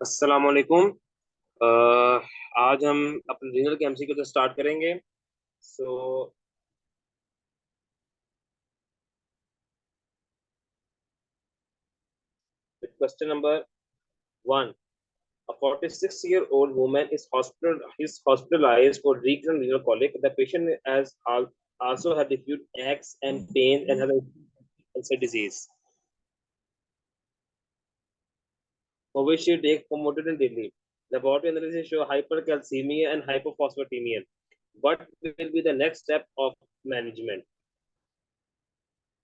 अस्सलाम वालेकुम। आज हम अपने रीजनल के एमसीक्यू से स्टार्ट करेंगे। So question number one. A 46-year-old woman is hospitalized for recurrent renal colic. The patient has also had diffuse aches and pain and has a cancer disease. For which she takes Famotidine daily. Laboratory analysis show hypercalcemia and hypophosphatemia. What will be the next step of management?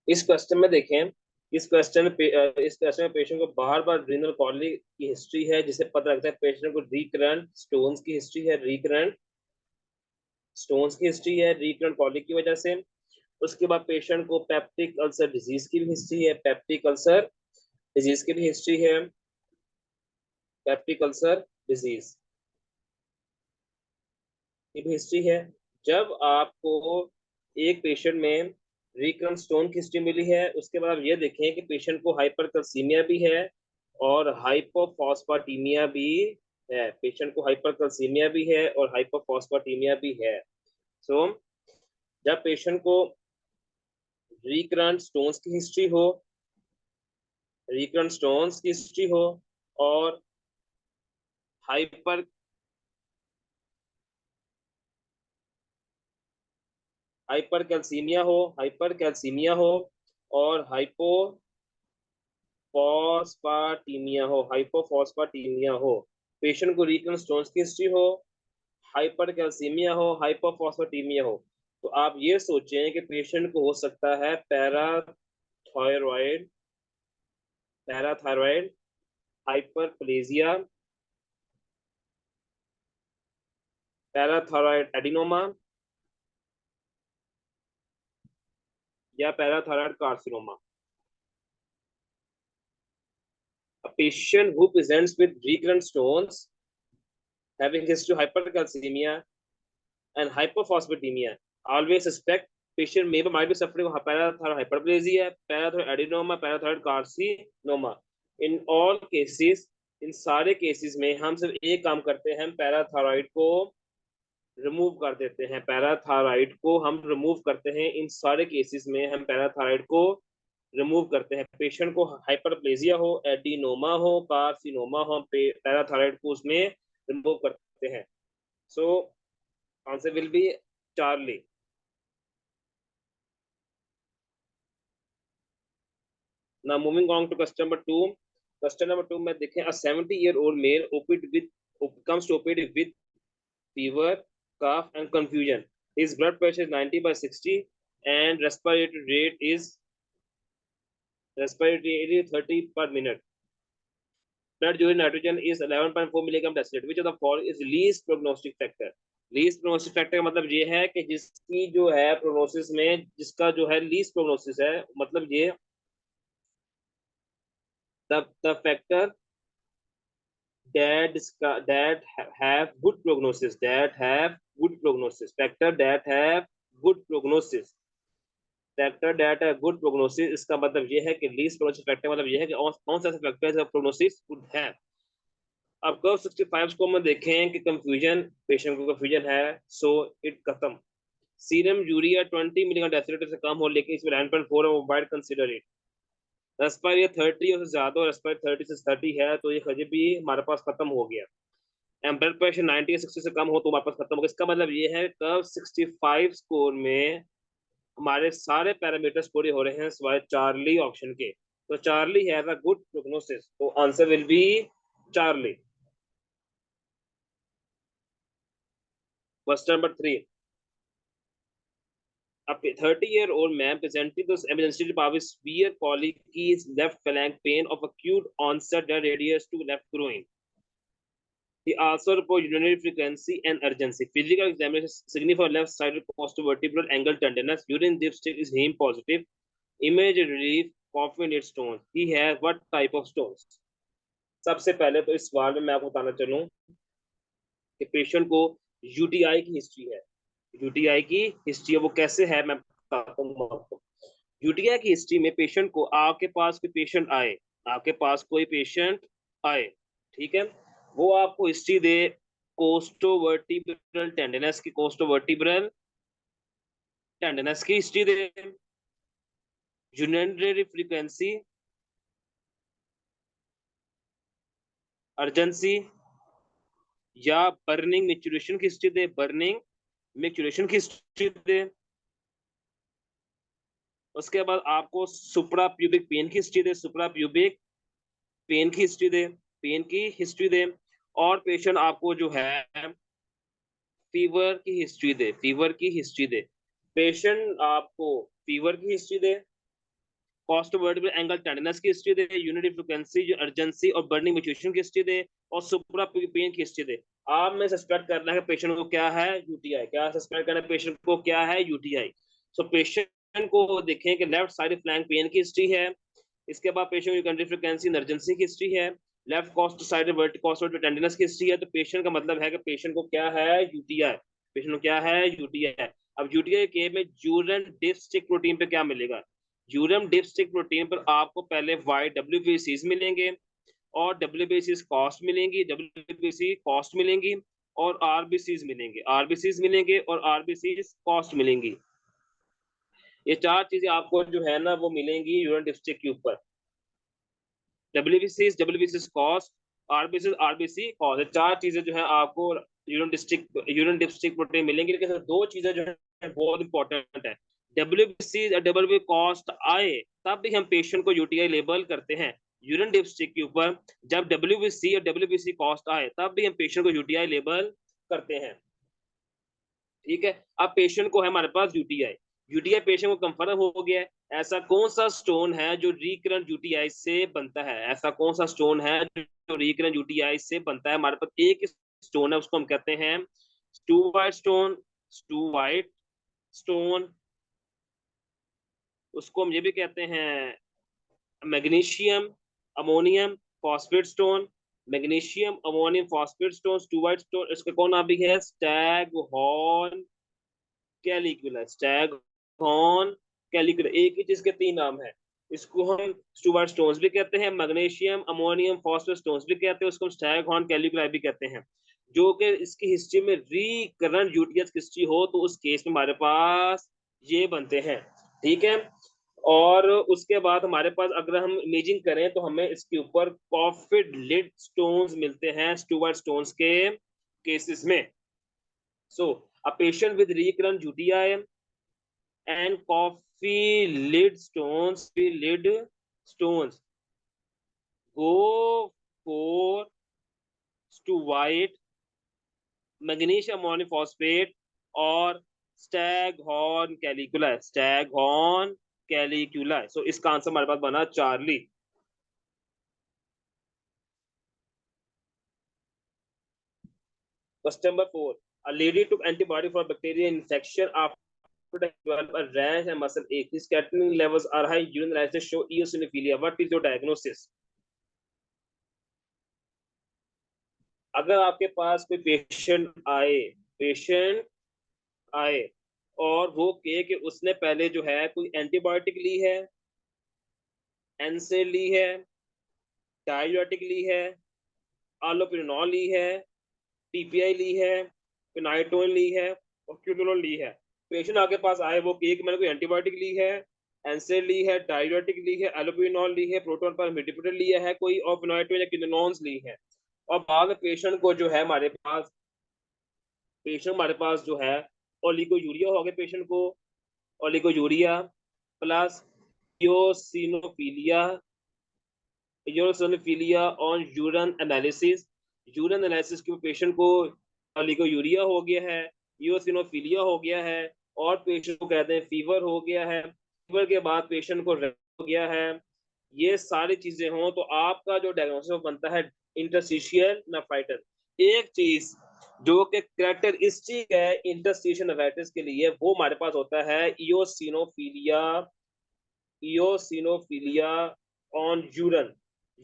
इस question में देखें। इस question में patient को बार बार renal colic की history है, जिसे पता लगता है पेशेंट को रिकरेंट स्टोन्स की हिस्ट्री है। रिकरेंट कॉलिक की वजह से। उसके बाद पेशेंट को पेप्टिक अल्सर डिजीज की भी हिस्ट्री है। पेप्टिक अल्सर डिजीज की भी हिस्ट्री है। जब आपको एक पेशेंट में रिकरेंट स्टोन की हिस्ट्री मिली है, उसके बाद आप ये देखें कि पेशेंट को हाइपरकैल्सीमिया भी है और हाइपोफॉस्फाटीमिया भी है। पेशेंट को हाइपरकैल्सीमिया भी है और हाइपोफॉस्फाटीमिया भी है। सो जब पेशेंट को रिकरेंट स्टोन्स की हिस्ट्री हो और हाइपर हाइपरकैल्सीमिया हो और हाइपोफॉस्फाटीमिया हो। पेशेंट को रिकरेंट स्टोन्स की हिस्ट्री हो, हाइपरकैल्सीमिया हो, हाइपोफॉस्फेटीमिया हो, तो आप ये सोचें कि पेशेंट को हो सकता है पैराथायरॉयड हाइपरप्लेजिया, पैराथायरॉयड एडिनोमा या parathyroid carcinoma. A patient who presents with recurrent stones having history of hypercalcemia and hypophosphatemia always suspect patient might be suffering of parathyroid hyperplasia, parathyroid adenoma, parathyroid carcinoma. In all cases, इन सारे cases में हम सिर्फ एक काम करते हैं, हम parathyroid को रिमूव कर देते हैं। इन सारे केसेस में हम पैराथायरॉइड को रिमूव करते हैं। पेशेंट को हाइपरप्लेजिया हो, एडिनोमा हो, कार्सिनोमा हो, पैराथायरॉइड को उसमें रिमूव करते हैं। So answer will be Charlie. Now moving on to question number two. Question number two में देखें, a 70-year-old male comes to OPD with fever, cough and confusion. His blood pressure is 90/60 and respiratory rate is 30 per minute. Blood urine nitrogen is 11.4 milligram deciliter. Which of the following is least prognostic factor? Least prognosis factor का मतलब ये है कि जिसकी जो है prognosis में, जिसका जो है लीस्ट प्रोग्नोसिस है, मतलब ये the factor that have good prognosis, factor that have good prognosis, इसका मतलब ये है कि लीस्ट प्रोग्नोसिस फैक्टर मतलब ये है कि कौन सा फैक्टर है प्रोग्नोसिस गुड है। अब कर्व 65 को हम देखें कि कंफ्यूजन, पेशेंट को कंफ्यूजन है, सो इट खत्म। सीरम यूरिया 20 मिलीग्राम डेसीलीटर से कम हो लेकिन इसमें 9.4 है, मोबाइल कंसीडर इट। रेस्पायर ये 30 से ज्यादा और रेस्पायर 30 से 30 है, तो ये खजी भी हमारे पास खत्म हो गया। एंड ब्लड प्रेशर 90 60 से कम हो तो हमारे पास खत्म हो गया। इसका मतलब ये है कर्व 65 स्कोर में हमारे सारे पैरामीटर्स पूरे हो रहे हैं सिवाय चार्ली ऑप्शन के। तो Charlie has a good prognosis, तो answer will be Charlie. Question number three. A 30-year-old man presented to emergency department with severe colic, left flank pain of acute onset that radius to left groin. He also reported urinary frequency and urgency. Physical examination significant left-sided costovertebral angle tenderness. Urine dipstick is heme positive. Image relief, confident stones. He has what type of stones? सबसे पहले तो इस सवाल में मैं आपको बताना चलूं कि पेशेंट को यूटीआई की हिस्ट्री है। यूटीआई की हिस्ट्री वो कैसे है मैं बताता हूँ आपको। यूटीआई की हिस्ट्री में पेशेंट को आपके पास कोई पेशेंट आए, ठीक है, वो आपको हिस्ट्री दे कोस्टोवर्टिब्रल टेंडनेस की, कोस्टोवर्टिब्रल टेंडनेस की हिस्ट्री दे, यूरिनरी फ्रीक्वेंसी, अर्जेंसी, या बर्निंग मैच्योरेशन की हिस्ट्री दे, बर्निंग मैच्योरेशन की हिस्ट्री दे। उसके बाद आपको सुप्रा प्यूबिक पेन की हिस्ट्री दे, सुप्रा प्यूबिक पेन की हिस्ट्री दे, पेन की हिस्ट्री दे। और पेशेंट आपको जो है फीवर की हिस्ट्री दे, फीवर की हिस्ट्री दे। पेशेंट आपको फीवर की हिस्ट्री दे, कॉस्ट वर्टिब्रल एंगल टेंडनेस की हिस्ट्री दे, यूनिटी फ्रीक्वेंसी, जो अर्जेंसी और बर्निंग म्यूटेशन की हिस्ट्री दे, और सुप्रा पेन की हिस्ट्री दे। आप में सस्पेक्ट करना है पेशेंट को क्या है, यूटीआई। क्या सस्पेक्ट करना है पेशेंट को, क्या है, यूटीआई। सो पेशेंट को देखें कि लेफ्ट साइड फ्लैंक पेन की हिस्ट्री है, इसके बाद पेशेंट की कंट्री फ्रीक्वेंसी एमरजेंसी की हिस्ट्री है, लेफ्ट कॉस्ट साइड कॉस्ट टेंडनेस की हिस्ट्री है। तो पेशेंट का मतलब है कि पेशेंट को क्या है, यूटीआई। पेशेंट को क्या है, यूटीआई। अब यूटीआई के में यूरिन डिस्ट्रिक्ट प्रोटीन पे क्या मिलेगा, यूरिन डिस्ट्रिक्ट प्रोटीन पर आपको पहले वाइट डब्ल्यूबीसीज मिलेंगे, और डब्ल्यूबीसीज कॉस्ट मिलेंगी, डब्ल्यूबीसी कॉस्ट मिलेंगी, और आरबीसीज मिलेंगे, आरबीसीज मिलेंगे, और आरबीसीज कॉस्ट मिलेंगी। ये चार चीजें आपको जो है ना वो मिलेंगी यूरिन डिस्ट्रिक्ट के ऊपर। WBC cost, RBC RBC cost, चार चीजें जो है आपको यूरिन डिस्ट्रिक्ट प्रोटीन मिलेंगी। लेकिन दो चीजें जो है बहुत इंपॉर्टेंट है। डब्ल्यूबीसी और डब्ल्यू कॉस्ट आए तब भी हम पेशेंट को यूटीआई लेबल करते हैं यूरिन डिस्ट्रिक्ट के ऊपर। जब डब्ल्यूबीसी और डब्ल्यूबीसी कॉस्ट आए तब भी हम पेशेंट को यूटीआई लेबल करते हैं। ठीक है। अब पेशेंट को है हमारे पास यूटीआई, यूटीआई पेशेंट को कंफर्म हो गया है। ऐसा कौन सा स्टोन है जो रिकरेंट यूटीआई से बनता है, ऐसा कौन सा स्टोन है जो रिकरेंट यूटीआई से बनता है। हमारे पास एक स्टोन है, उसको हम कहते हैं स्टूवाइट स्टोन, स्टूवाइट स्टोन। उसको हम ये भी कहते हैं magnesium ammonium phosphate stone, magnesium ammonium phosphate stone, struvite stone. इसका कौन नाम भी है, स्टैगहॉर्न कैलिकुलस, स्टैगहॉर्न कैलिकुलस। एक ही चीज के तीन नाम है। इसको हम स्टूवर्ट स्टोन्स भी कहते हैं, मैग्नीशियम अमोनियम फॉस्फेट स्टोन्स भी कहते हैं, उसको स्टैगहॉर्न कैलिकुलस भी कहते हैं। जो कि इसकी हिस्ट्री में रिकरेंट यूटीएस हिस्ट्री हो तो उस केस में हमारे पास ये बनते हैं। ठीक है। और उसके बाद हमारे पास अगर हम इमेजिंग करें तो हमें इसके ऊपर कॉफिड लिड स्टोन्स मिलते हैं स्टूवर्ट स्टोन्स के केसेस में। So, a patient with recurrent UTI and coffee lid stones, go for stuvite, magnesium monophosphate और staghorn caliculi, staghorn caliculi। So, इसका आंसर हमारे पास बना Charlie. Question number 4. A lady took antibiotic for bacterial infection after develop a rash and muscle ache. His creatinine levels are high. Urine analysis show eosinophilia. What is your diagnosis? अगर आपके पास कोई patient आए और वो कहे कि उसने पहले जो है कोई एंटीबायोटिक ली है, एनसेड ली है, डायबियोटिक ली है, आलोपिरिनॉल ली है, टीपीआई ली है, फिनाइटोन ली है, और क्यूनोलोन ली है। पेशेंट आपके पास आए वो कहे कि मैंने कोई एंटीबायोटिक ली है, एनसेड ली है, डायबियोटिक ली है, एलोपिरिनॉल ली है, प्रोटोन पर मिडिपिटल लिया है कोई, और फिनाइटोन या क्यूनोलॉन्स ली है। और बाद पेशेंट को जो है पेशेंट हमारे पास जो है ओलिगोयूरिया हो गया पेशेंट को, oliguria plus इयोसिनोफिलिया, इयोसिनोफिलिया on urine analysis, urine analysis के पेशेंट को ओलिगोयूरिया हो गया है, इयोसिनोफिलिया हो गया है, और पेशेंट को कहते हैं फीवर हो गया है, फीवर के बाद पेशेंट को हो गया है। ये सारी चीजें हों तो आपका जो डायग्नोसिस बनता है इंटरस्टिशियल नेफ्राइटिस। एक चीज जो कि कैरेक्टरिस्टिक है इंटरस्टिशियल नेफ्राइटिस के लिए वो हमारे पास होता है इयोसिनोफिलिया, इयोसिनोफिलिया ऑन यूरिन।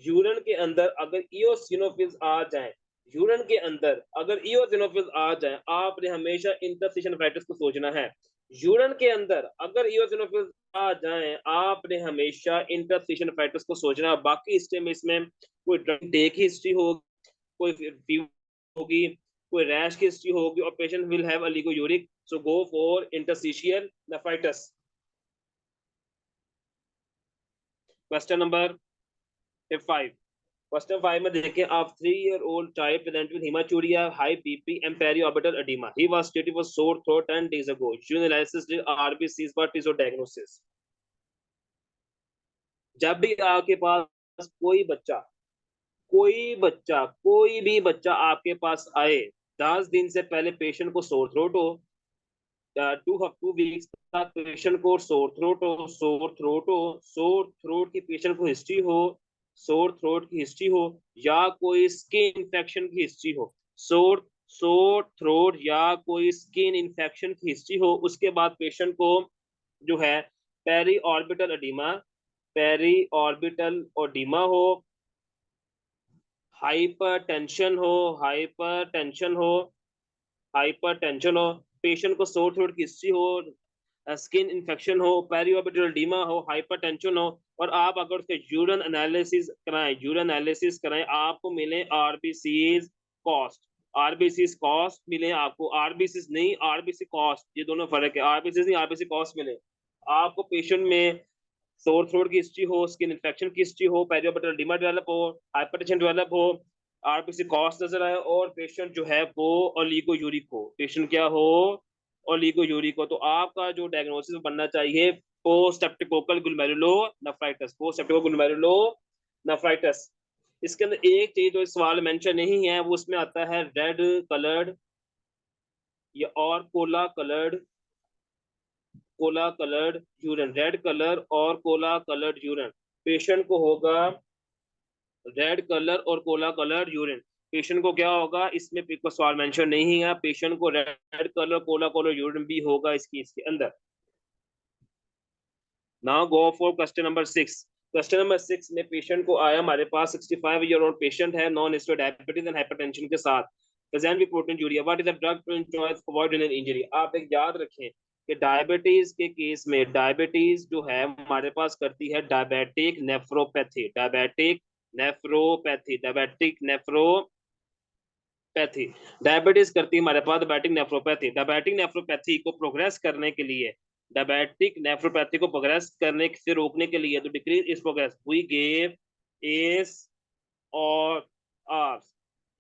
यूरिन के अंदर अगर इयोसिनोफिल्स आ जाएं, यूरिन के अंदर अगर इयोसिनोफिल्स आ जाएं, आपने हमेशा इंटरस्टिशियल नेफ्राइटिस को सोचना है। यूरिन के अंदर अगर इयोसिनोफिल्स आ जाएं, आपने हमेशा इंटरस्टिशियल नेफ्राइटिस को सोचना है। बाकी हिस्ट्री में इसमें कोई ड्रग टेक हिस्ट्री होगी, कोई फीवर होगी, कोई रैश की हिस्ट्री होगी और patient will have oliguric, so go for interstitial nephritis. Question number 5। Question 5 में देखें, आप 3-year-old child present with hematuria, high BP and periorbital edema. He was treated for sore throat 10 days ago. Urinalysis did RBCs, what is your diagnosis? जब भी आपके पास कोई भी बच्चा आपके पास आए, 10 दिन से पहले पेशेंट को सोर थ्रोट हो, 2 वीक्स तक पेशेंट को सोर थ्रोट की पेशेंट को हिस्ट्री हो, सोर थ्रोट की हिस्ट्री हो, या कोई स्किन इन्फेक्शन की हिस्ट्री हो, सोर सोर थ्रोट या कोई स्किन इन्फेक्शन की हिस्ट्री हो, उसके बाद पेशेंट को जो है पेरी ऑर्बिटल एडिमा हो, हाइपरटेंशन हो, पेशेंट को सोर थ्रोट की हिस्ट्री हो, स्किन इन्फेक्शन हो, पेरिऑर्बिटल एडिमा हो, हाइपरटेंशन हो, और आप अगर उसके यूरिन एनालिसिस कराएं, आपको मिले आरबीसीज कॉस्ट मिले आपको, आरबीसीज नहीं आरबीसी कॉस्ट, ये दोनों फर्क है, आरबीसीज नहीं आरबीसी कॉस्ट मिले आपको, पेशेंट में सोर थ्रोट की हिस्ट्री हो, स्किन इन्फेक्शन की हिस्ट्री हो, पेरियोबैटल एडिमा डेवलप हो, हाइपरटेंशन डेवलप हो, आरबीसी कॉस्ट नजर आए, और पेशेंट जो है वो ओलिगोयूरिक हो, पेशेंट क्या हो, ओलिगोयूरिक हो, तो आपका जो डायग्नोसिस बनना चाहिए पोस्ट स्ट्रेप्टोकोकल ग्लोमेरुलो नेफ्राइटिस। इसके अंदर एक चीज जो इस सवाल मेंशन नहीं है, वो उसमें आता है रेड कलर्ड या और Cola coloured urine, red colour और कोला कलर्ड यूरिन, पेशेंट को होगा रेड कलर और कोला कलर यूरिन, पेशेंट को क्या होगा, इसमें सवाल मेंशन नहीं है, पेशेंट को red colour cola colour urine भी होगा इसके अंदर। Now go for question number 6। Question number 6 में पेशेंट को आया हमारे पास 65-year-old पेशेंट है, non history diabetes and hypertension के साथ, present with proteinuria, what is the drug to choice avoid renal injury. आप एक याद रखें कि डायबिटीज के केस में डायबिटीज जो है हमारे पास करती है डायबिटिक नेफ्रोपैथी, डायबिटीज करती है हमारे पास डायबिटिक नेफ्रोपैथी को प्रोग्रेस करने के लिए, डायबिटिक नेफ्रोपैथी को प्रोग्रेस करने से रोकने के लिए, तो डिक्रीज इस प्रोग्रेस वी गेव एस और आर्स,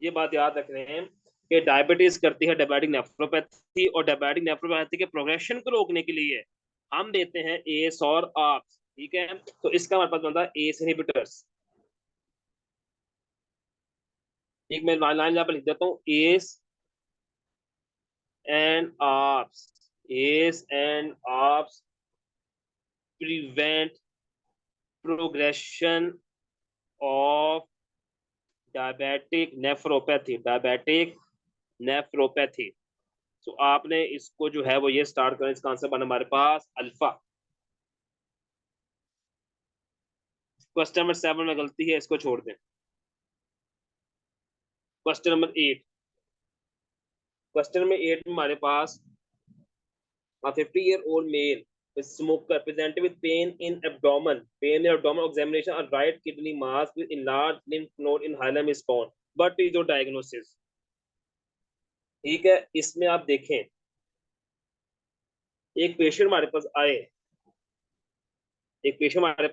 ये बात याद रख रहे हैं कि डायबिटीज करती है डायबिटिक नेफ्रोपैथी, और डायबिटिक नेफ्रोपैथी के प्रोग्रेशन को रोकने के लिए हम देते हैं एस और आर्स, ठीक है, तो इसका हमारे पास बनता है एस इनहिबिटर्स। एक मैं लाइन यहाँ पर लिख देता हूँ, and ARs prevent progression of diabetic nephropathy। तो आपने इसको जो है वो ये स्टार्ट करें, इसका आंसर बना हमारे पास अल्फा। क्वेश्चन नंबर 7 में गलती है, इसको छोड़ दें। क्वेश्चन नंबर 8 में हमारे पास 50-year-old male smoker presented with pain in abdomen examination, a right kidney mass with enlarged lymph node in hilum is found, what is your diagnosis। ठीक है, इसमें आप देखें एक पेशेंट हमारे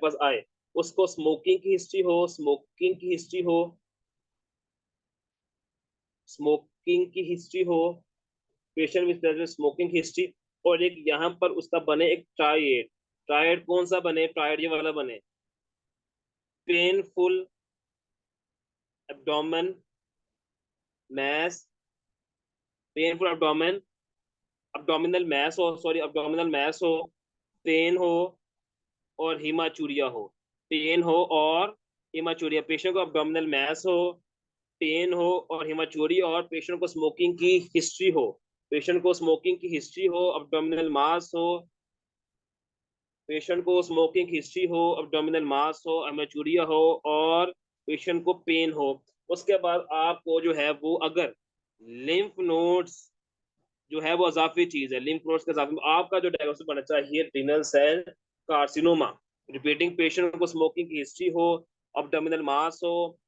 पास आए, उसको स्मोकिंग की हिस्ट्री हो, पेशेंट विद स्मोकिंग हिस्ट्री, और एक यहाँ पर उसका बने एक ट्रायड कौन सा बने, ट्रायड ये वाला बने, painful abdomen mass, abdominal mass हो, पेन हो और हीमाचूरिया हो, पेशेंट को एब्डोमिनल मैस हो, पेन हो और हीमाचूरिया, और पेशेंट को स्मोकिंग की हिस्ट्री हो, एब्डोमिनल मास हो, एब्डोमिनल मास हो, हीमाचूरिया हो, और पेशेंट को पेन हो। उसके बाद आपको जो है वो अगर लिम्फ नोड्स जो है वो अजाफी चीज है, लिम्फ नोड्स के अजाफी, आपका जो डायग्नोसिस बनना चाहिए renal cell carcinoma. Repeating patient को स्मोकिंग की हिस्ट्री हो, एब्डोमिनल मास हो,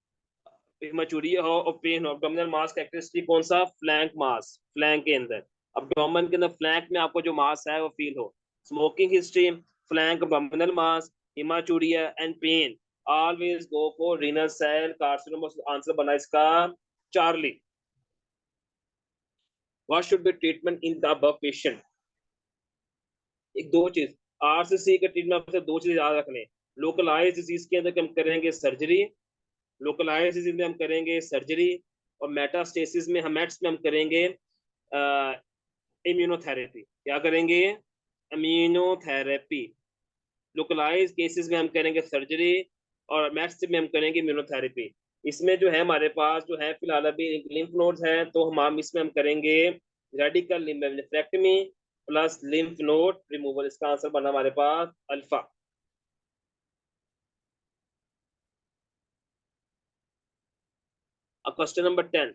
हिमाचूरिया हो और पेन हो। अब्डोमिनल मास कैरेक्टरिस्टिक कौन सा? फ्लैंक मास, फ्लैंक के अंदर, अब्डोमेन के अंदर फ्लैंक में आपको जो मास है वो फील हो। Smoking history, flank abdominal mass, haematuria and pain, always go for renal cell carcinoma. Answer बना इसका Charlie. What should be treatment in the above patient? एक दो चीज, आरसीसी के ट्रीटमेंट से दो चीज याद रखने। लोकलाइज डिजीज के अंदर हम करेंगे सर्जरी, लोकलाइज डिजीज में हम करेंगे सर्जरी, और मेटास्टेसिस में हम मेट्स में हम करेंगे इम्यूनोथेरेपी। क्या करेंगे? इम्यूनोथेरेपी। लोकलाइज केसेस में हम करेंगे सर्जरी, और मेट्स में हम करेंगे इम्यूनोथेरेपी। इसमें जो है हमारे पास जो है फिलहाल अभी लिम्फ नोड्स हैं, तो हम इसमें हम करेंगे radical lymphectomy plus lymph node removal. इसका आंसर बना हमारे पास अल्फा। अब क्वेश्चन नंबर 10,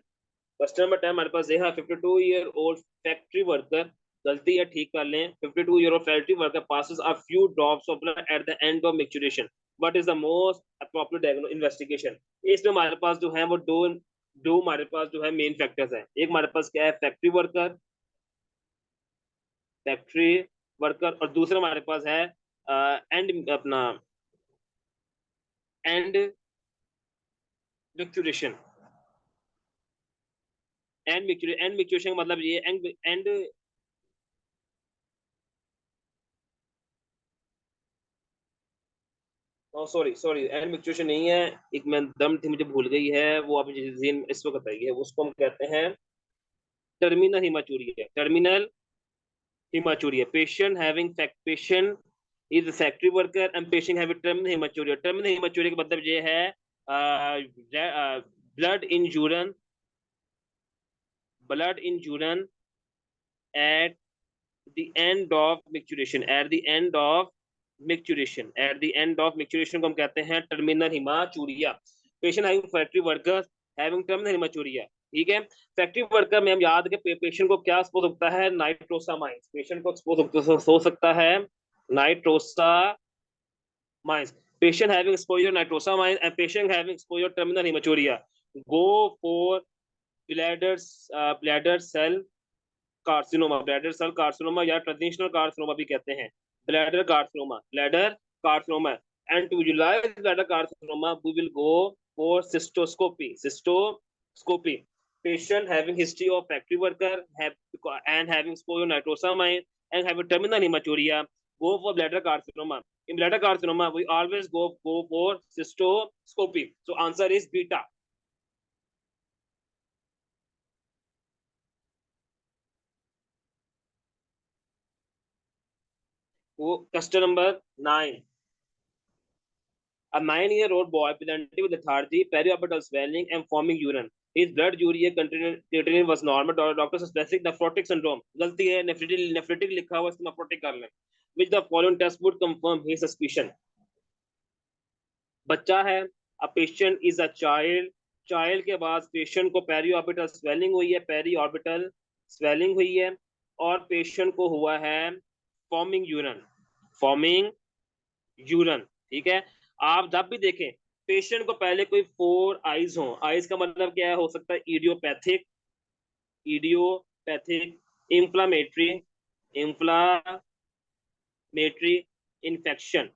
क्वेश्चन नंबर 10 हमारे पास है 52-year-old फैक्ट्री वर्कर, गलती है ठीक कर लें, 52-year-old factory worker passes a few drops of blood at the end of maturation. What is the most appropriate diagnosis investigation? इसमें हमारे पास जो है वो दो दो हमारे पास जो है मेन फैक्टर्स हैं। एक हमारे पास क्या है? फैक्ट्री वर्कर, फैक्ट्री वर्कर, और दूसरा हमारे पास है एंड अपना एंड मिक्चुरेशन। एंड मिक्चुरेशन का मतलब ये and sorry sorry, and micturition नहीं है, एक मैं दम थी मुझे भूल गई है वो, आप जिन इसको बताइए, उसको हम कहते हैं terminal haematuria. Terminal haematuria, patient having patient is factory worker and patient having terminal haematuria. Terminal haematuria का मतलब ये है blood in urine, blood in urine at the end of maturation, at the end of maturation, at the end of maturation को हम कहते हैं terminal haematuria. Patient having factory workers having terminal haematuria. ठीक है, फैक्ट्री वर्कर में हम याद के पेशेंट को क्या एक्सपोज होता है? नाइट्रोसामाइंस। पेशेंट को एक्सपोज हो सकता है nitrosamines. Patient having exposure nitrosamines and patient having exposure terminal haematuria go for bladder cell carcinoma, bladder cell carcinoma या ट्रांजिशनल कार्सिनोमा भी कहते हैं, bladder carcinoma, bladder carcinoma. And to visualise bladder carcinoma we will go for cystoscopy, cystoscopy. Patient having history of factory worker and having exposure nitrosamine and have a terminal hematuria go for bladder carcinoma. In bladder carcinoma we always go for cystoscopy. So answer is beta. Question number 9. A 9-year-old boy presented with lethargy, periorbital swelling, and forming urine. His blood urea creatinine was normal. Doctor suspected nephrotic syndrome. गलती है, nephritic लिखा हुआ, इसमें nephrotic कर लें. Which the following test would confirm his suspicion? बच्चा है, a patient is a child. Child के बाद पेशेंट को पेरिऑर्बिटल स्वेलिंग हुई है, पेरिऑर्बिटल स्वेलिंग हुई है, और पेशेंट को हुआ है फॉर्मिंग यूरन, फॉर्मिंग यूरन। ठीक है, आप जब भी देखें पेशेंट को पहले कोई 4 आइज हो, आइज का मतलब क्या है? हो सकता है idiopathic, idiopathic, inflammatory, inflammatory, infection,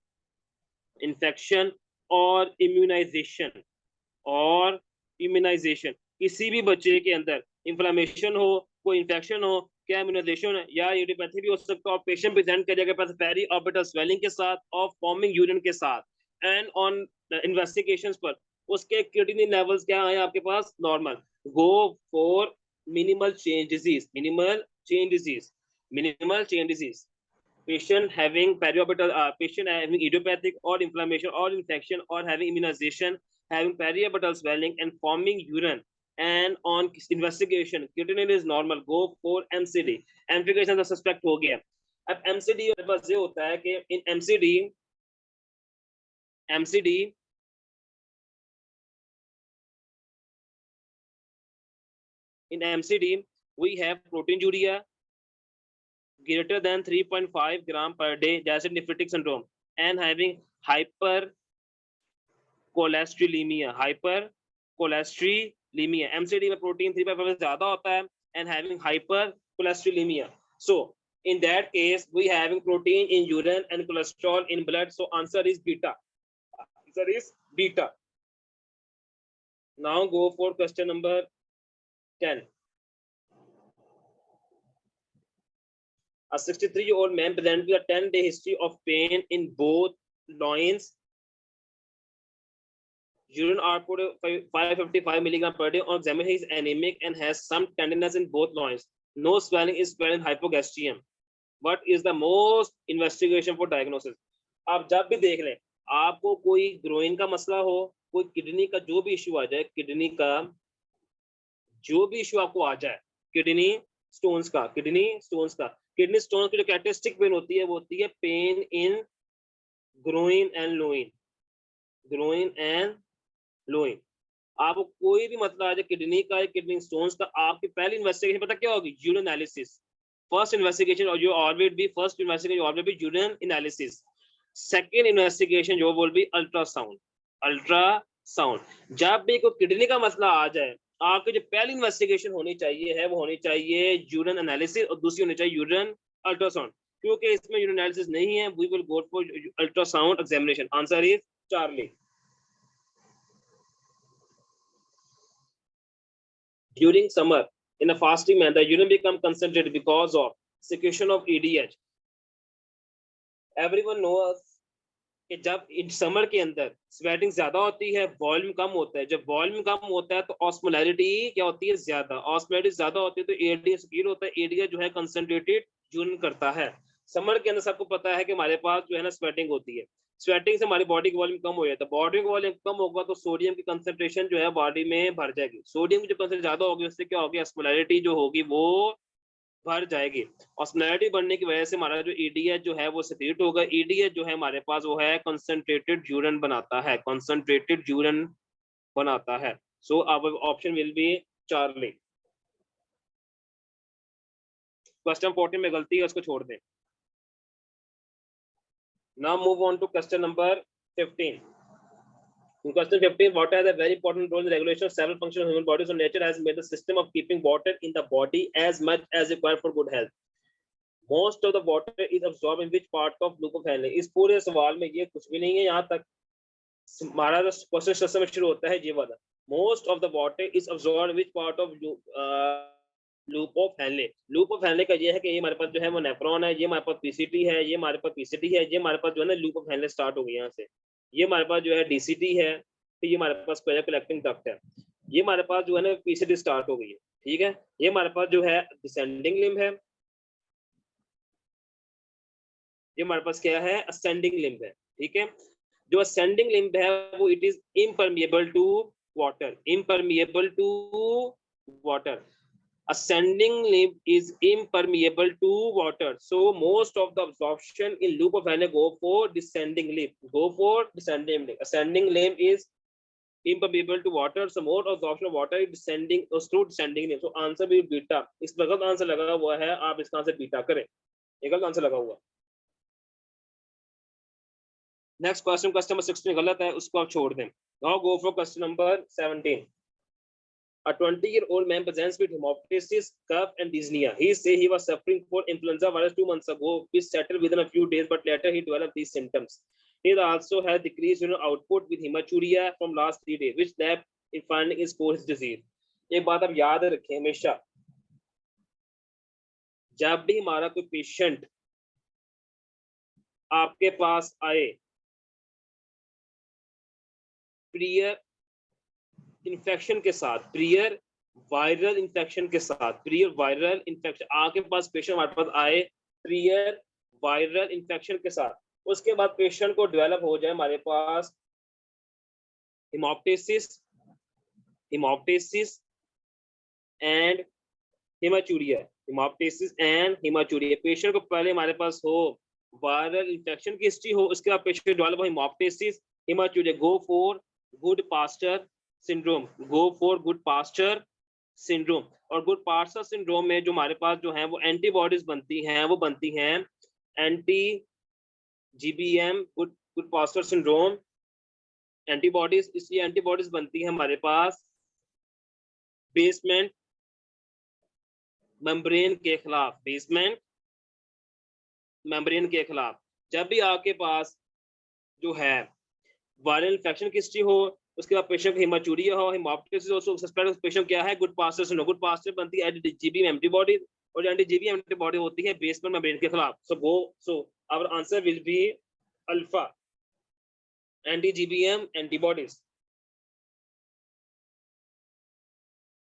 infection, और इम्यूनाइजेशन, और इम्यूनाइजेशन। किसी भी बच्चे के अंदर इंफ्लामेशन हो, कोई इन्फेक्शन हो, क्या इम्यूनाइजेशन या इडियोपैथी भी हो सकता है, और पेशेंट प्रेजेंट करेगा पास पेरी ऑर्बिटल स्वेलिंग के साथ और फॉर्मिंग यूरिन के साथ। एंड ऑन इन्वेस्टिगेशंस पर उसके क्रिएटिनिन लेवल्स क्या आए आपके पास? Normal. Go for minimal change disease, minimal change disease, minimal change disease. Patient having periorbital, patient having idiopathic or inflammation or infection or having immunization, having periorbital swelling and forming urine, and on investigation creatinine is normal, go for MCD। एम्प्लीकेशन का suspect हो गया। अब MCD के पास ये होता है कि इन MCD we have proteinuria greater than 3.5 gram per day, जैसे nephritic syndrome, and having hypercholesterolemia, कोलेस्ट्रीलीमिया, MCD में प्रोटीन 3/5 ज्यादा होता है and having hypercholesterolemia. So in that case we having protein in urine and cholesterol in blood, so answer is beta. Answer is beta. Now go for question number 10. A 63-year-old man presented with a 10-day history of pain in both loins. Urine output of 555 milligram per day. On examination, he is anemic and has some tenderness in both loins. No swelling is present, hypogastrium. What is the most investigation for diagnosis? आप जब भी देख लें, आपको कोई groin का मसला हो, कोई किडनी का जो भी इश्यू आ जाए, किडनी का जो भी इश्यू आपको आ जाए, किडनी स्टोन्स का किडनी स्टोन्स की जो कैरेक्टरिस्टिक पेन होती है वो होती है pain in groin and lion, groin and lion. आपको कोई भी मतलब आ जाए किडनी का, किडनी स्टोन्स का, आपकी पहली इन्वेस्टिगेशन पता क्या होगी? Urine analysis. फर्स्ट इन्वेस्टिगेशन और जो always be first investigation always be urine analysis. Second investigation जो विल बी अल्ट्रासाउंड, अल्ट्रासाउंड। जब भी कोई किडनी का मसला आ जाए, आपकी जो पहली इन्वेस्टिगेशन होनी चाहिए है वो होनी चाहिए यूरिन एनालिसिस और दूसरी होनी चाहिए यूरिन अल्ट्रासाउंड। क्योंकि इसमें यूरिन एनालिसिस नहीं है, we will go for ultrasound examination. Answer is Charlie. During summer, in a fasting man, the urine become concentrated because of secretion of EDH. Everyone knows कि जब इन समर के अंदर sweating ज्यादा होती है, volume कम होता है। जब वॉल्यूम कम होता है तो ऑस्मोलैरिटी क्या होती है? ज्यादा। ऑस्मोलैरिटी ज्यादा होती है तो एडीएच गिर होता है, एडीएच जो है कंसंट्रेटेड यूरिन करता है। समर के अंदर सबको पता है कि हमारे पास जो है ना स्वेटिंग होती है, स्वेटिंग से हमारी बॉडी की वॉल्यूम कम हो जाता है। बॉडी की वॉल्यूम कम होगा तो सोडियम की कंसंट्रेशन जो है बॉडी में भर जाएगी। सोडियम की जो कंसंट्रेशन ज्यादा होगी उससे क्या होगी? ऑस्मोलैरिटी जो होगी वो भर जाएगी। ऑस्मोलैरिटी बढ़ने की वजह से हमारा जो ईडीएच जो है वो सेक्रेट होगा। ईडीएच जो है हमारे पास वो है कंसंट्रेटेड यूरिन बनाता है, कंसंट्रेटेड यूरिन बनाता है। So our option will be Charlie. Question 14 में गलती है, उसको छोड़ दें। Now move on to question number 15. In question 15, water has a very important role in the regulation of several functions of human body. So nature has made the system of keeping water in the body as much as required for good health. Most of the water is absorbed in which part of loop of Henle? इस पूरे सवाल में ये कुछ भी नहीं है। यहाँ तक हमारा जो क्वेश्चन सिस्टम शुरू होता है ये वाला, most of the water is absorbed which part of loop of Henle. Loop of Henle का ये है कि ये हमारे पास जो है वो नेफ्रॉन है, ये हमारे पास पीसीटी है, ये हमारे पास पीसीटी है, ये हमारे पास जो है ना लूप ऑफ हेनले स्टार्ट हो गई यहाँ से। ये हमारे पास जो है डीसीटी है, फिर ये हमारे पास कलेक्टिंग डक्ट है, ये हमारे पास जो है ना पीसीटी स्टार्ट हो गई है। ठीक है, ये हमारे पास जो है डिसेंडिंग लिम्ब है, ये हमारे पास क्या है? असेंडिंग लिम्ब है। ठीक है, जो असेंडिंग लिम्ब है वो it is impermeable to water, impermeable to water. Ascending limb is impermeable to water, so most of the absorption in loop of Henle go for descending limb, go for descending limb. Ascending limb is impermeable to water, so more absorption of water is descending through descending limb. So answer भी beta. इस गलत answer लगा हुआ है, आप इसका answer beta करें, ये गलत आंसर लगा हुआ। नेक्स्ट क्वेश्चन, क्वेश्चन नंबर 16 गलत है, उसको आप छोड़ दें। Now go for question number 17. A 20-year-old man presents with hemoptysis, cough, and dyspnea. He say he was suffering for influenza virus 2 months ago, which settled within a few days, but later he developed these symptoms. He also has decreased output with hematuria from last 3 days, which lab in finding is for his disease. एक बात आप याद रखें हमेशा, जब भी हमारा कोई पेशेंट आपके पास आए प्रियर इन्फेक्शन के साथ, प्रियर वायरल इन्फेक्शन के साथ, प्रियर वायरल इन्फेक्शन आपके पास पेशेंट हमारे पास आए प्रियर वायरल इन्फेक्शन के साथ, उसके बाद पेशेंट को डेवलप हो जाए हमारे पास haemoptysis, haemoptysis and haematuria, haemoptysis and haematuria. Patient को पहले हमारे पास हो वायरल इन्फेक्शन की हिस्ट्री हो, उसके बाद पेशेंट डेवलप हो haemoptysis, haematuria. Go for good pastor syndrome, go for good pastor syndrome. और गुड पास्टर सिंड्रोम में जो हमारे पास जो है वो एंटीबॉडीज बनती हैं, वो बनती हैं anti GBM, good pastor syndrome antibodies. इसलिए एंटीबॉडीज बनती है हमारे पास बेसमेंट मेम्ब्रेन के खिलाफ, बेसमेंट मेम्ब्रेन के खिलाफ। जब भी आपके पास जो है वायरल इन्फेक्शन की हिस्ट्री हो, उसके बाद पेशेंट को हेमाचूरिया हो, हेमोप्टिसिस हो, सस्पेक्ट पेशेंट क्या है, Goodpasture no, Goodpasture बनती है एंटी-जीबीएम एंटीबॉडी, और एंटी-जीबीएम एंटीबॉडी होती है बेसमेंट मेम्ब्रेन के खिलाफ। So our answer will be alpha, anti GBM antibodies.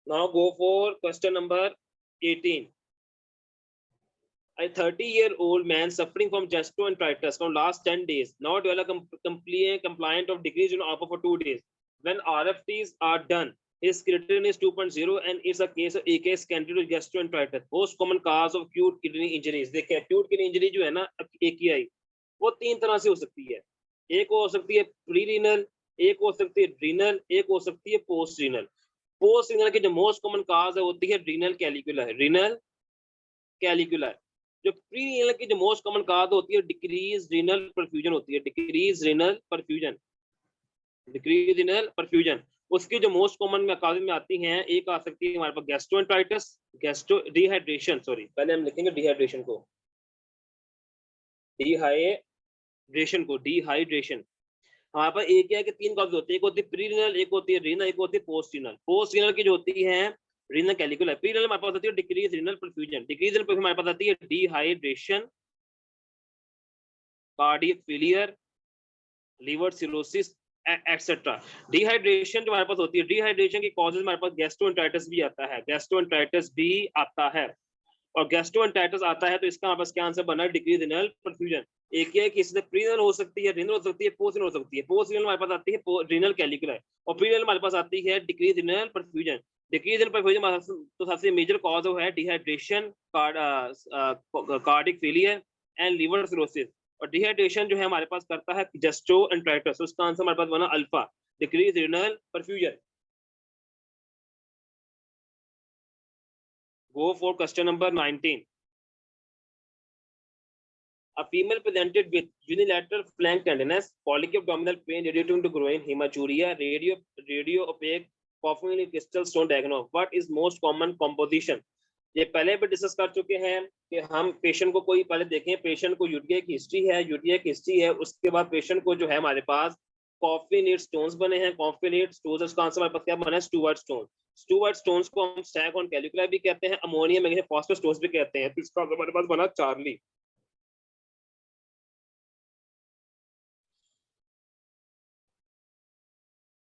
Now go for question number 18. A 30-year-old man suffering from gastroenteritis from last 10 days now develop compliant of decrease in alpha for 2 days. When RFTs are done, his creatinine is 2.0 and it's a case of AK secondary to gastroenteritis. Most common cause of acute kidney injuries. देखिए acute kidney injury जो है ना AKI, वो तीन तरह से हो सकती है। एक हो सकती है प्री रीनल, एक हो सकती है रीनल, एक हो सकती है पोस्ट रीनल। पोस्ट रीनल की जो मोस्ट कॉमन काज है होती है रीनल कैलिकुलर, रीनल कैलिकुलर। जो प्री रीनल की जो मोस्ट कॉमन काज होती है डिक्रीज रीनल परफ्यूजन होती है, decrease renal perfusion, decrease renal perfusion. उसकी जो मोस्ट कॉमन में काज में आती हैं, एक आ सकती है हमारे पास गैस्ट्रोएंटेराइटिस, गैस्ट्रो डिहाइड्रेशन, सॉरी पहले हम लिखेंगे डिहाइड्रेशन को, डिहाइड्रेशन को, डिहाइड्रेशन। हमारे पास एक क्या है कि तीन कॉज होती है, एक होती है प्री रीनल, एक होती है रीनल, एक होती है पोस्ट रीनल। पोस्ट रीनल की जो होती है रीनल कैलिकुलर, प्री रीनल हमारे पास होती है decrease renal perfusion, decrease renal हमारे पास आती है dehydration, cardiac failure, liver cirrhosis etcetera. Dehydration जो हमारे पास होती है, डिहाइड्रेशन की कॉजेज हमारे पास गैस्ट्रोएंटेराइटिस भी आता है, गैस्ट्रोएंटेराइटिस भी आता है। और गैस्ट्रोएंटेराइटिस आता है तो इसका हमारे पास क्या आंसर बना है, डिक्रीज रीनल परफ्यूजन। एक है कि इससे प्री रीनल हो सकती है, रीनल हो सकती है, पोस्ट रीनल हो सकती है। पोस्ट रीनल हमारे पास आती है रीनल कैलिकुलर, और प्री रीनल हमारे पास आती है decrease renal perfusion. Decrease renal perfusion तो सबसे मेजर कॉज है dehydration, cardiac failure and liver cirrhosis. और डिहाइड्रेशन जो है हमारे पास करता है गैस्ट्रोएंटेराइटिस, उसका आंसर हमारे पास बना alpha, decrease renal perfusion. Go for question number 19. A female presented with unilateral flank tenderness, colic abdominal pain radiating to groin, hematuria, radio opaque coffin crystal stone diagnosis. What is most common composition? ये पहले भी discuss कर चुके हैं कि हम patient को कोई पहले देखें, पेशेंट को यूटीआई की हिस्ट्री है, यूटीआई की हिस्ट्री है, उसके बाद पेशेंट को जो है हमारे पास कॉफिनेट स्टोन्स बने हैं, कॉफिनेट स्टोन्स का आंसर हमारे पास क्या बना है, स्टूवर्ट स्टोन। स्टूवर्ट स्टोन्स को हम स्टैग ऑन कैलिकुला भी कहते हैं, अमोनियम मैग्नीशियम फॉस्फेट स्टोन्स भी कहते हैं। तो इसका हमारे पास बना Charlie.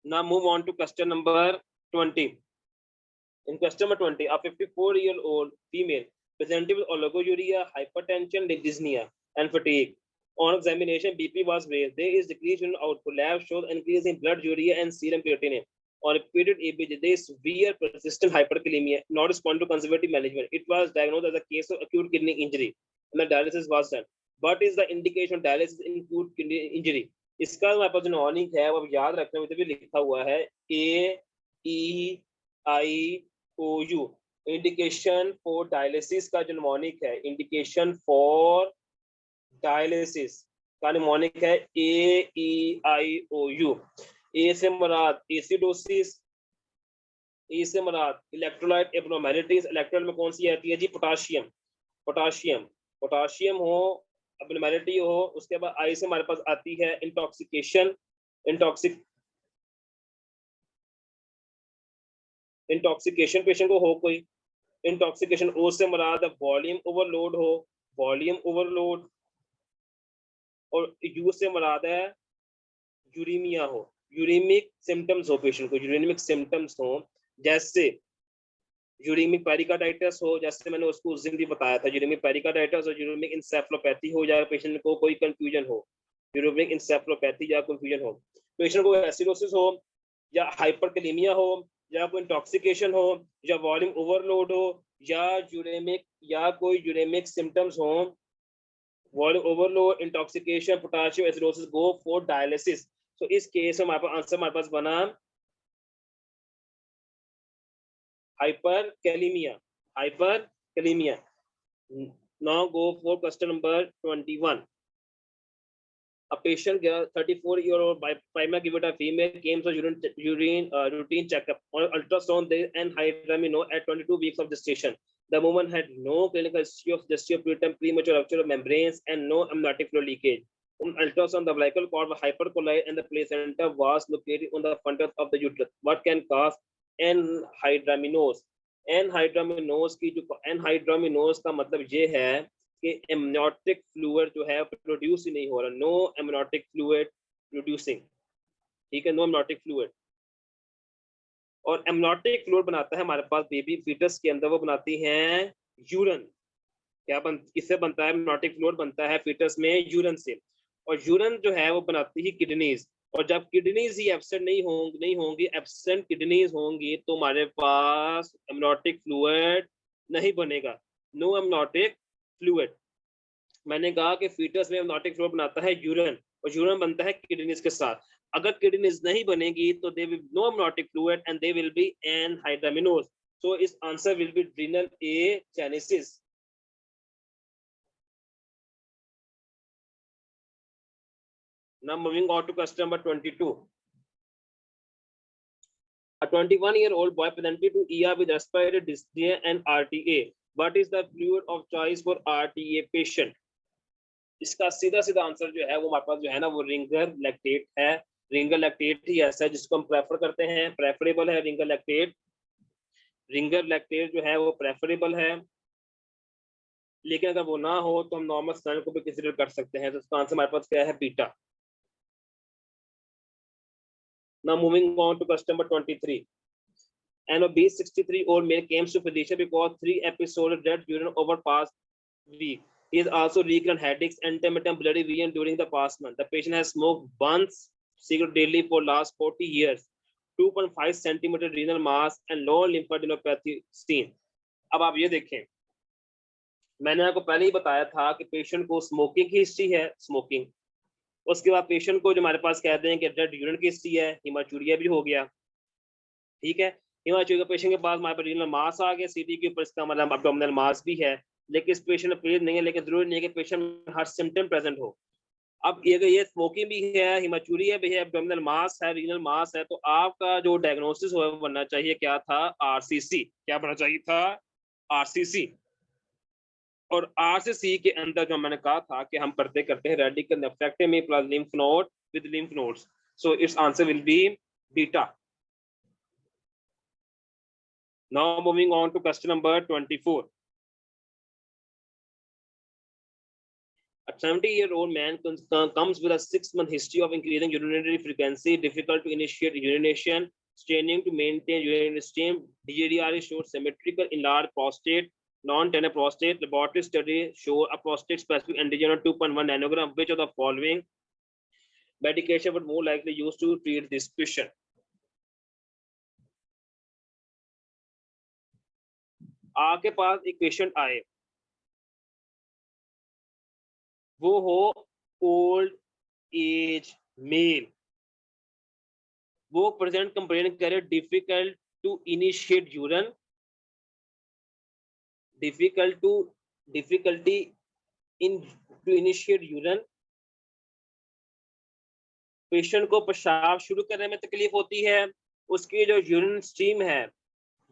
Now move on to question number 20. In question number 20, a 54-year-old female presented with oligouria, hypertension, dyspnea, and fatigue. On examination, BP was raised. There is decrease in output. Lab shows increase in blood urea and serum creatinine. On repeated ABG, there is severe persistent hyperkalemia, not respond to conservative management. It was diagnosed as a case of acute kidney injury, and the dialysis was done. What is the indication of dialysis in acute kidney injury? इसका हमारे पास जो नॉनिक है वो याद रखने में भी लिखा हुआ है AEIOU। इंडिकेशन फॉर डायलिसिस का जो नॉनिक है, इंडिकेशन फॉर डायलिसिस का नॉनिक है AEIOU। ए से मुराद एसिडोसिस, ए से मुराद इलेक्ट्रोलाइट एब्नॉर्मैलिटीज, इलेक्ट्रोलाइट में कौन सी आती है जी, पोटाशियम, पोटाशियम, पोटाशियम हो, एब्नॉर्मैलिटी हो। उसके बाद आई से हमारे पास आती है इंटॉक्सिकेशन, इंटॉक्सिकेशन पेशेंट को हो कोई इंटॉक्सिकेशन। ओ से मुराद वॉल्यूम ओवरलोड हो, वॉल्यूम ओवरलोड। और यू से मुराद है यूरीमिया हो, यूरीमिक सिम्टम्स हो पेशेंट को, यूरीमिक सिम्टम्स हो, जैसे यूरीमिक पेरिकार्डाइटिस हो, जैसे मैंने उसको उस दिन भी बताया था, यूरीमिक पेरिकार्डाइटिस और यूरीमिक इंसेफ्लोपैथी हो, या पेशेंट को कोई कंफ्यूजन हो, यूरीमिक इंसेफ्लोपैथी या कंफ्यूजन हो, पेशेंट को एसिडोसिस हो, या हाइपरकैलेमिया हो, या कोई इंटॉक्सिकेशन हो, या वॉल्यूम ओवरलोड हो, या यूरेमिक, या कोई यूरेमिक सिम्टम्स हो, volume overload, intoxication, potassium acidosis, go for dialysis. तो इस केस में हमारे पास आंसर हमारे पास बना hyperkalemia, hyperkalemia. Now go for question number 21. A patient, 34-year-old primary given a female came for urine routine checkup. On ultrasound, they and hydramino at 22 weeks of gestation. The woman had no clinical history of gestiopretum, premature rupture of membranes, and no amniotic fluid leakage. On ultrasound, the umbilical cord was hypercolloid and the placenta was located on the fundus of the uterus. What can cause anhydraminosis? एनहाइड्रामिनोज की जो एनहाइड्रामिनोज का मतलब ये है कि amniotic fluid जो है produce ही नहीं हो रहा, नो एमनियोटिक फ्लूइड प्रोड्यूसिंग, ठीक है, नो एमनियोटिक फ्लूइड। और एमनियोटिक फ्लूइड बनाता है हमारे पास बेबी फीटस के अंदर, वो बनाती हैं यूरिन। किससे बनता है एमनियोटिक फ्लूइड? बनता है फीटस में यूरिन से, और यूरिन जो है वो बनाती है किडनीज, और जब किडनीज ही एब्सेंट नहीं होंगी एब्सेंट किडनीज होंगी तो हमारे पास एमनियोटिक फ्लूइड नहीं बनेगा, नो एमनियोटिक फ्लूइड। मैंने कहा कि फीटस में एमनियोटिक फ्लूइड बनाता है यूरिन, और यूरिन बनता है किडनीज के साथ। अगर किडनीज नहीं बनेगी तो they will no amniotic fluid and they will be anhydramnios. So इस answer will be renal agenesis. Now moving on to question number 22. A 21-year-old boy presented to ER with respiratory dyspnea and RTA. What is the fluid of choice for RTA patient? इसका सीधा सीधा answer जो है वो हमारे पास जो है ना वो रिंगर लैक्टेट है। रिंगर लैक्टेट ही ऐसा है जिसको हम प्रेफर करते हैं, प्रेफरेबल है रिंगर लैक्टेट। रिंगर लैक्टेट जो है वो प्रेफरेबल है, लेकिन अगर वो ना हो तो हम नॉर्मल स्टैंडर्ड को भी कंसीडर कर सकते हैं। तो इसका आंसर हमारे पास क्या है? Beta. Now moving on to question number 23. An obese 63-year-old male came to physician because 3 episodes of red urine over past week. He is also recurrent headaches and intermittent bloody vision during the past month. The patient has smoked once cigarette daily for last 40 years. 2.5 centimeter renal mass and low lymphadenopathy seen. अब आप ये देखें, मैंने आपको पहले ही बताया था कि पेशेंट को स्मोकिंग की हिस्ट्री है, स्मोकिंग। उसके बाद पेशेंट को जो हमारे पास कहते हैं कि रेड यूरिन की हिस्ट्री है, हिमाचूरिया भी हो गया, ठीक है। हिमाचूरिया पेशेंट के पास हमारे पास रीनल मास आ गया, सीटी के ऊपर इसका मतलब एब्डोमिनल मास भी है, लेकिन इस पेशेंट में पेज नहीं है, लेकिन जरूरी नहीं है कि पेशेंट में हर सिम्टम प्रेजेंट हो। अब ये स्मोकिंग भी है, हिमाचूरिया भी है, एब्डोमिनल मास है, रीनल मास है, तो आपका जो डायग्नोसिस हो बनना चाहिए क्या था? आरसीसी। क्या बनना चाहिए था? आरसीसी। और आरसीसी के अंदर जो मैंने कहा था कि हम करते हैं radical nephrectomy plus lymph node with lymph nodes, so it's answer will B beta. Now moving on to question number 24. A 70-year-old man comes with a 6-month history of increasing urinary frequency, difficult to initiate urination, straining to maintain urinary stream. DGDR showed symmetrical enlarged prostate, non-tender prostate. Laboratory study show a prostate-specific antigen of 2.1 nanogram. Which of the following medication would more likely used to treat this patient? आपके पास एक patient आए, वो हो old age male, वो present complain करे difficult to initiate urine, difficulty in to initiate urine. Patient को पेशाब शुरू करने में तकलीफ होती है, उसकी जो यूरिन स्ट्रीम है,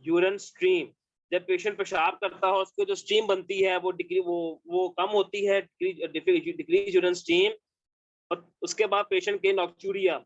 यूरिन स्ट्रीम, जब पेशेंट पेशाब करता है उसको जो स्ट्रीम बनती है वो कम होती है, डिक्रीज यूरिन स्ट्रीम। और उसके बाद पेशेंट के नॉक्चूरिया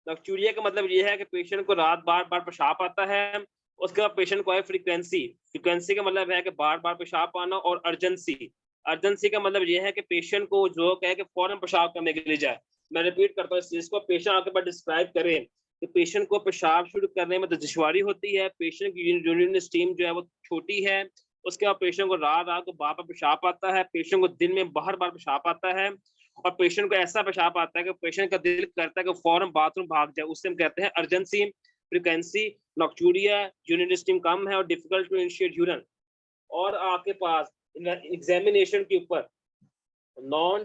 का मतलब ये है कि पेशेंट को रात बार बार पेशाब आता है। उसके बाद पेशेंट को है फ्रीक्वेंसी का मतलब है कि बार बार पेशाब आना, और अर्जेंसी का मतलब ये है कि पेशेंट को जो कहे कि फौरन पेशाब करने के लिए जाए। मैं रिपीट करता हूँ इस चीज को, पेशेंट आपके पास डिस्क्राइब करें कि पेशेंट को पेशाब शुरू करने में तो दुश्वारी होती है, पेशेंट की यूरिन स्ट्रीम जो है वो छोटी है, उसके बाद पेशेंट को रात को बार बार पेशाब आता है, पेशेंट को दिन में बार बार पेशाब आता है, और पेशेंट को ऐसा पेशाब आता है कि पेशेंट का दिल करता है कि फौरन बाथरूम भाग जाए, उससे हम कहते हैं अर्जेंसी। फ्रीक्वेंसी, नॉक्चूरिया, यूरिन स्ट्रीम कम है और डिफिकल्ट टू इनिशिएट यूरिन। और आपके पास एग्जामिनेशन के ऊपर non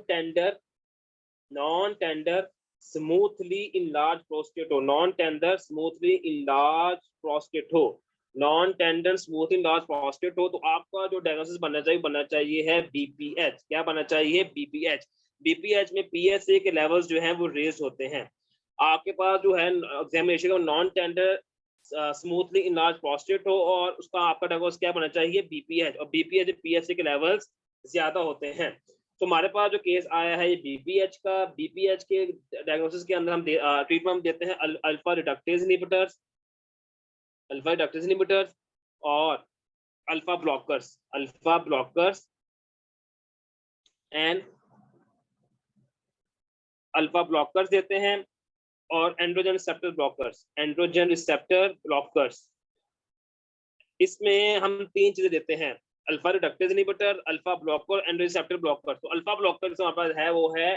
tender smoothly enlarge prostate हो, non tender smoothly enlarge prostate हो, non tender smooth enlarge prostate हो, तो आपका जो डायग्नोसिस बनना चाहिए है बीपीएच। क्या बनना चाहिए? बीपीएच। बीपीएच में पीएसए के लेवल्स जो हैं वो रेज होते हैं। आपके पास जो है एग्जामिनेशन का non tender smoothly enlarge prostate हो और उसका आपका डायग्नोसिस क्या होना चाहिए, बीपीएच, और बीपीएच पीएसए के लेवल्स ज्यादा होते हैं। तो हमारे पास जो केस आया है ये बीपीएच का, बीपीएच के डायग्नोसिस के अंदर हम ट्रीटमेंट हम देते हैं अल्फा रिडक्टेज इनहिबिटर्स, और alpha blockers and alpha blockers देते हैं, और एंड्रोजन रिसेप्टर ब्लॉकर्स। इसमें हम 3 चीजें देते हैं, alpha reductase inhibitor, alpha blocker, androgen receptor blocker. तो अल्फा ब्लॉकर हमारे पास है वो है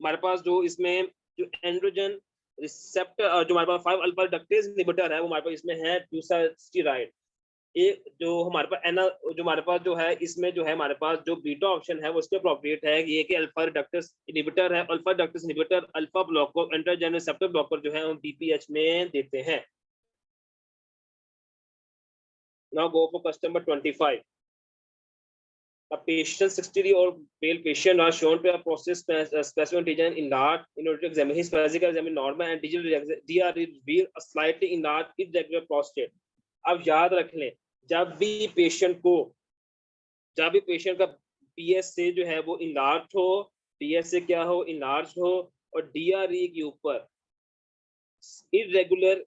हमारे पास जो इसमें जो एंड्रोजन रिसेप्टर जो हमारे पास 5 अल्फा रिडक्टेज इनहिबिटर है वो हमारे पास इसमें है फ्यूसास्टिराइड। एक जो हमारे पास जो हमारे पास जो है इसमें जो है हमारे पास जो बीटा ऑप्शन है वो इसके अप्रोप्रिएट है ये कि अल्फा रिडक्टेज इनहिबिटर है, alpha reductase inhibitor, alpha blocker, androgen receptor blocker जो है हम बीपीएच में देते हैं। Now go for question number 25। A patient 63 or male patient are shown to have processed specific antigen enlarged in order to examine his physical examine normal and digital DR reveal a slightly enlarged irregular prostate। अब याद रख लें जब भी patient का PSA जो है वो इनलार्ज हो, पीएसए क्या हो, इनलार्ज हो, और डीआरई के ऊपर इरेगुलर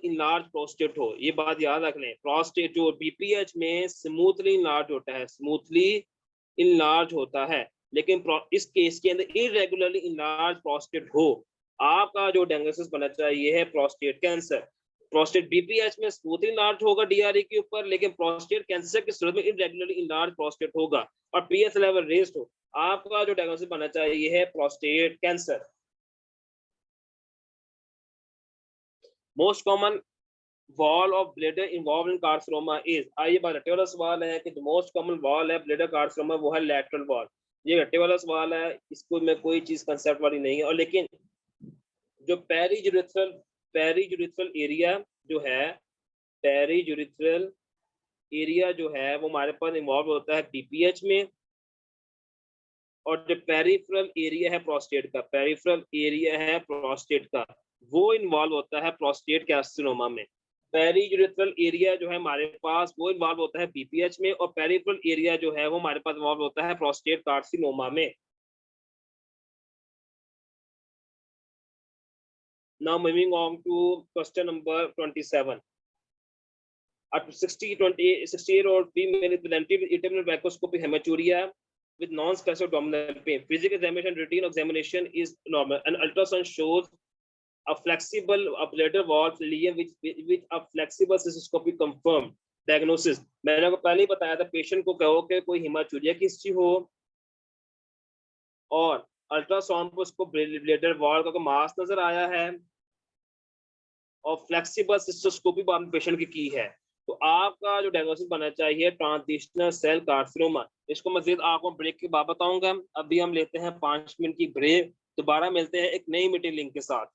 इनलार्ज प्रोस्टेट हो। ये बात याद रख लें, प्रोस्टेट जो बीपीएच में स्मूथली इनलार्ज होता है, लेकिन इस केस के अंदर इरेगुलरली इनलार्ज प्रोस्टेट हो, आपका जो डायग्नोसिस बनना चाहिए है प्रोस्टेट कैंसर। प्रोस्टेट बीपीएच में स्मूथली इनलार्ज होगा डीआरई के ऊपर, लेकिन प्रोस्टेट कैंसर की सूरत में इरेगुलरली इनलार्ज प्रोस्टेट होगा और पीएस लेवल रेज्ड हो, आपका जो डायग्नोसिस बनना चाहिए है prostate cancer. Most common wall of bladder involve in carcinoma is, आइए बात रट्टे वाला सवाल है कि जो मोस्ट कॉमन वॉल है ब्लैडर कार्सिनोमा वो है लैटरल वॉल। ये रट्टे वाला सवाल है, इसको में कोई चीज कंसेप्ट वाली नहीं है। और लेकिन जो पेरीजुरिथ्रल एरिया जो है, पेरीजुरिथ्रल एरिया जो है वो हमारे पास इन्वॉल्व होता है बीपीएच में, और जो पेरिफेरल एरिया है प्रोस्टेट का वो इन्वॉल्व होता है प्रोस्टेट कार्सिनोमा में। पेरीजुरिथ्रल एरिया जो है हमारे पास वो इन्वॉल्व होता है बीपीएच में, और पेरिफेरल एरिया जो है वो हमारे पास इन्वॉल्व होता है प्रोस्टेट कार्सिनोमा में। Now moving on to question number 27. A 68-year-old female with internal microscopic hematuria with non-specific abdominal pain. Physical examination, routine examination is normal. An ultrasound shows a flexible bladder wall lesion with a flexible cystoscopy confirmed diagnosis। मैंने आपको पहले ही बताया था, patient को कहो कि कोई haematuria की हिस्ट्री हो और अल्ट्रासाउंड पर उसको ब्लैडर वॉल का मास नजर आया है और फ्लेक्सिबल सिस्टोस्कोपी पेशेंट की है, तो आपका जो डायग्नोसिस बनना चाहिए ट्रांजिशनल सेल कार्सिनोमा। इसको मजीद आपको ब्रेक के बाद बताऊंगा। अभी हम लेते हैं 5 मिनट की ब्रेक, दोबारा मिलते हैं एक नई मीटिंग लिंक के साथ।